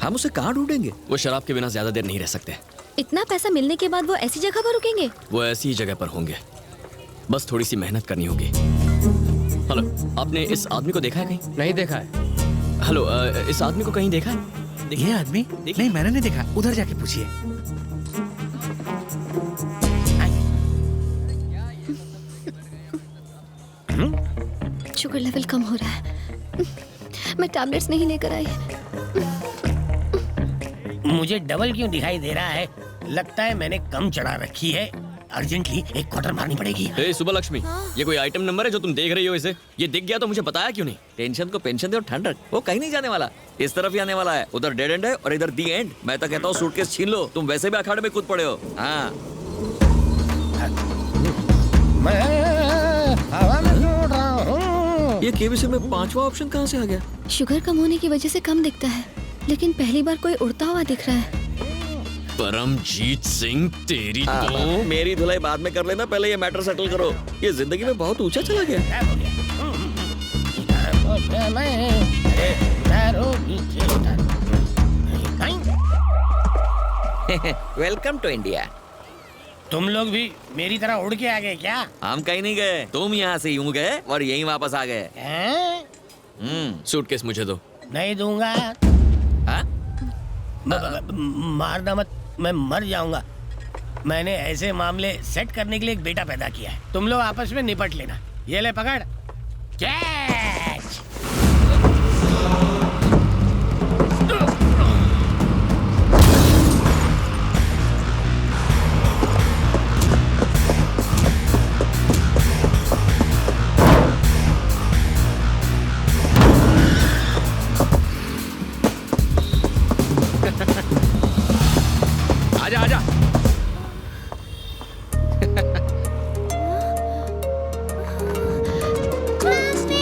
हम उसे कहाँ ढूंढेंगे? वो शराब के बिना ज्यादा देर नहीं रह सकते। इतना पैसा मिलने के बाद वो ऐसी जगह पर रुकेंगे? वो ऐसी ही जगह पर होंगे, बस थोड़ी सी मेहनत करनी होगी। हेलो, आपने इस आदमी को देखा है कहीं? नहीं देखा है। हेलो, इस आदमी को कहीं देखा है? ये आदमी? नहीं, मैंने नहीं देखा। उधर जाके पूछिए। शुगर लेवल कम हो रहा है। मैं टैबलेट्स नहीं लेकर आई। मुझे डबल क्यों दिखाई दे रहा है? लगता है मैंने कम चढ़ा रखी है। अर्जेंटली एक क्वार्टर मारनी पड़ेगी। ए सुबह लक्ष्मी, ये कोई आइटम नंबर है जो तुम देख रही हो? इसे ये दिख गया तो मुझे बताया क्यों नहीं? टेंशन को पेंशन दे और ठंड रख। वो कहीं नहीं जाने वाला, इस तरफ ही आने वाला है। उधर डेड एंड है और इधर दी एंड। मैं तो कहता हूँ सूटकेस छीन लो, तुम वैसे भी अखाड़े में कूद पड़े हो। हाँ, मैं हवा में उड़ रहा हूँ। ये केबीसी में 5वां ऑप्शन कहाँ से आ गया? शुगर कम होने की वजह से कम दिखता है, लेकिन पहली बार कोई उड़ता हुआ दिख रहा है। परमजीत सिंह, तेरी तो। मेरी धुलाई बाद में कर लेना, पहले ये मैटर सेटल करो। ये जिंदगी में बहुत ऊंचा चला गया। Welcome to India. तुम लोग भी मेरी तरह उड़ के आ गए क्या? हम कहीं नहीं गए, तुम यहाँ से यूं गए और यहीं वापस आ गए। सूटकेस मुझे दो। नहीं दूंगा। हाँ? मारना मत, मैं मर जाऊंगा। मैंने ऐसे मामले सेट करने के लिए एक बेटा पैदा किया है। तुम लोग आपस में निपट लेना। ये ले पकड़, कैच। आजा आजा। Krusty!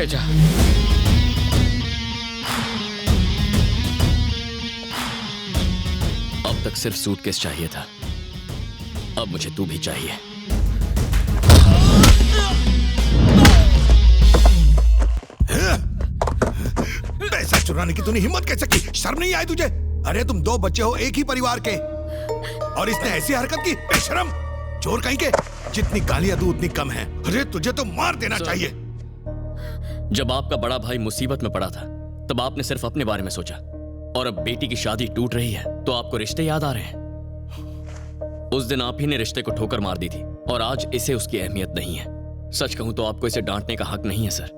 तेजा, अब तक सिर्फ सूटकेस चाहिए था, अब मुझे तू भी चाहिए। पैसा चुराने की तूने हिम्मत कैसे की? शर्म नहीं आई तुझे? अरे तुम दो बच्चे हो एक ही परिवार के, और इसने ऐसी हरकत की? बेशरम चोर कहीं के। जितनी गालियां दूं उतनी कम है। अरे तुझे तो मार देना चाहिए। जब आपका बड़ा भाई मुसीबत में पड़ा था तब आपने सिर्फ अपने बारे में सोचा, और अब बेटी की शादी टूट रही है तो आपको रिश्ते याद आ रहे हैं। उस दिन आप ही ने रिश्ते को ठोकर मार दी थी और आज इसे उसकी अहमियत नहीं है। सच कहूं तो आपको इसे डांटने का हक नहीं है सर।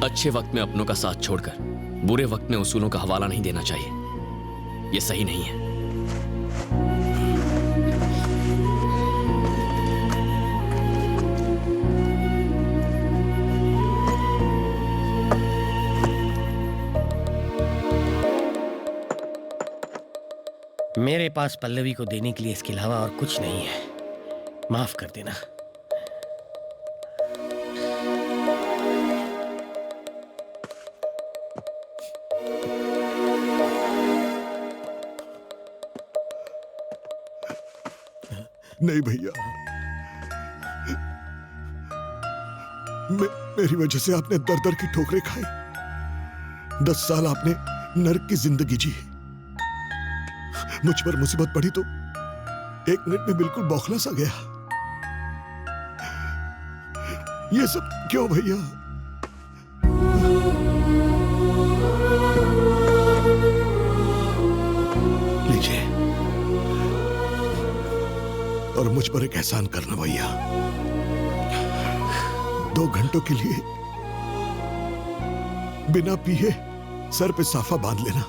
अच्छे वक्त में अपनों का साथ छोड़कर बुरे वक्त में उसूलों का हवाला नहीं देना चाहिए, यह सही नहीं है। मेरे पास पल्लवी को देने के लिए इसके अलावा और कुछ नहीं है। माफ कर देना। नहीं भैया, मेरी वजह से आपने दर दर की ठोकरें खाई। 10 साल आपने नर्क की जिंदगी जी। मुझ पर मुसीबत पड़ी तो 1 मिनट में बिल्कुल बौखला सा गया। ये सब क्यों भैया? लीजिए, और मुझ पर एक एहसान करना भैया। 2 घंटों के लिए बिना पिए सर पे साफा बांध लेना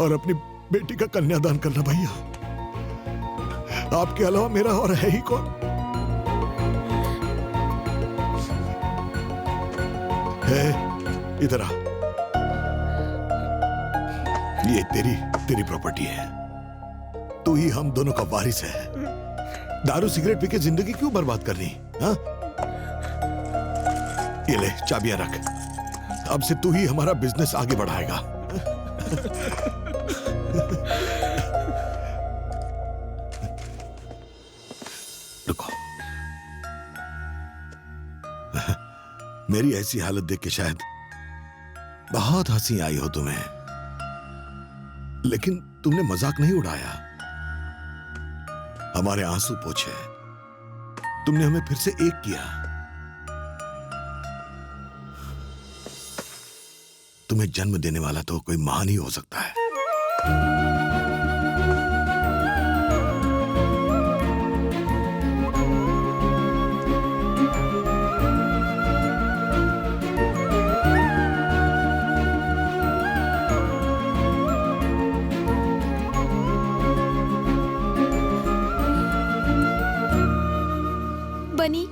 और अपनी बेटी का कन्यादान करना भैया। आपके अलावा मेरा और है ही कौन? है, इधर आ। ये तेरी प्रॉपर्टी है। तू ही हम दोनों का वारिस है। दारू सिगरेट पी के जिंदगी क्यों बर्बाद करनी? हाँ? ये ले चाबियां रख। अब से तू ही हमारा बिजनेस आगे बढ़ाएगा। रुको। मेरी ऐसी हालत देख के शायद बहुत हंसी आई हो तुम्हें, लेकिन तुमने मजाक नहीं उड़ाया। हमारे आंसू पोंछे। तुमने हमें फिर से एक किया। तुम्हें जन्म देने वाला तो कोई महान ही हो सकता है। बनी,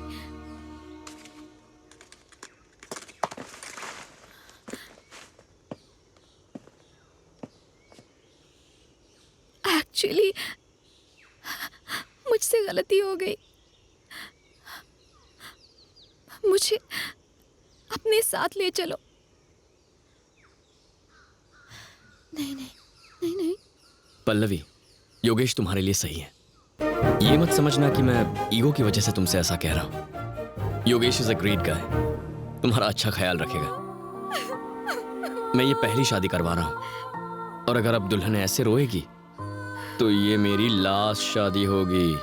एक्चुअली मुझसे गलती हो गई। मुझे अपने साथ ले चलो। नहीं नहीं नहीं नहीं। पल्लवी, योगेश तुम्हारे लिए सही है। ये मत समझना कि मैं ईगो की वजह से तुमसे ऐसा कह रहा हूं। Yogesh is a great guy, तुम्हारा अच्छा ख्याल रखेगा। मैं ये पहली शादी करवा रहा हूं, और अगर अब दुल्हन ऐसे रोएगी तो ये मेरी लास्ट शादी होगी।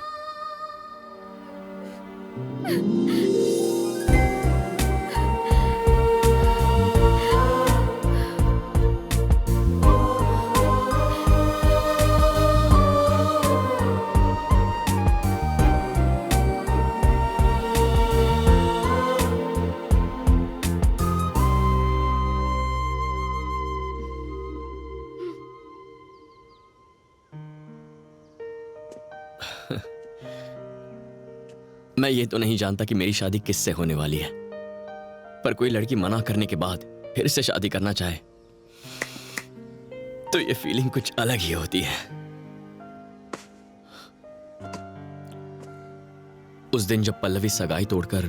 मैं ये तो नहीं जानता कि मेरी शादी किससे होने वाली है, पर कोई लड़की मना करने के बाद फिर से शादी करना चाहे तो ये फीलिंग कुछ अलग ही होती है। उस दिन जब पल्लवी सगाई तोड़कर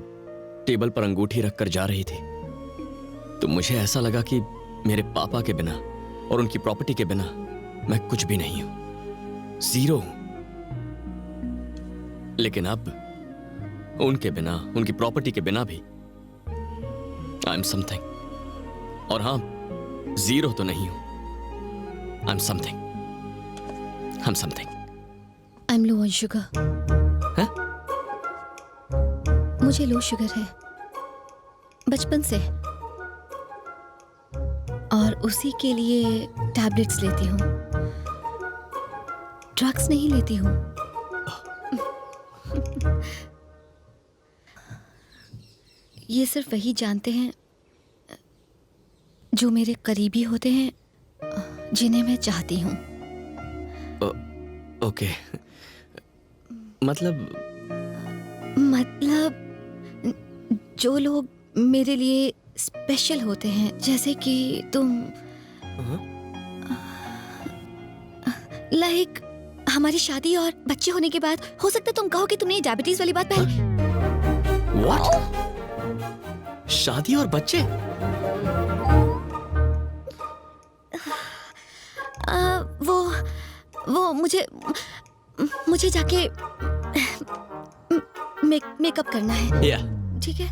टेबल पर अंगूठी रखकर जा रही थी तो मुझे ऐसा लगा कि मेरे पापा के बिना और उनकी प्रॉपर्टी के बिना मैं कुछ भी नहीं हूं, जीरो हूं। लेकिन अब उनके बिना, उनकी प्रॉपर्टी के बिना भी आई एम समथिंग। और हां, जीरो तो नहीं हूं, I am something. I am something. I am low on sugar. हैं? मुझे लो शुगर है बचपन से, और उसी के लिए टैबलेट्स लेती हूँ, ड्रग्स नहीं लेती हूँ। ये सिर्फ वही जानते हैं जो मेरे करीबी होते हैं, जिन्हें मैं चाहती हूँ। ओके, मतलब जो लोग मेरे लिए स्पेशल होते हैं, जैसे कि तुम, लाइक हमारी शादी और बच्चे होने के बाद हो सकता है तुम कहो कि तुमने ये डायबिटीज वाली बात पहले। व्हाट? शादी और बच्चे? वो मुझे जाके मेकअप करना है। या ठीक है।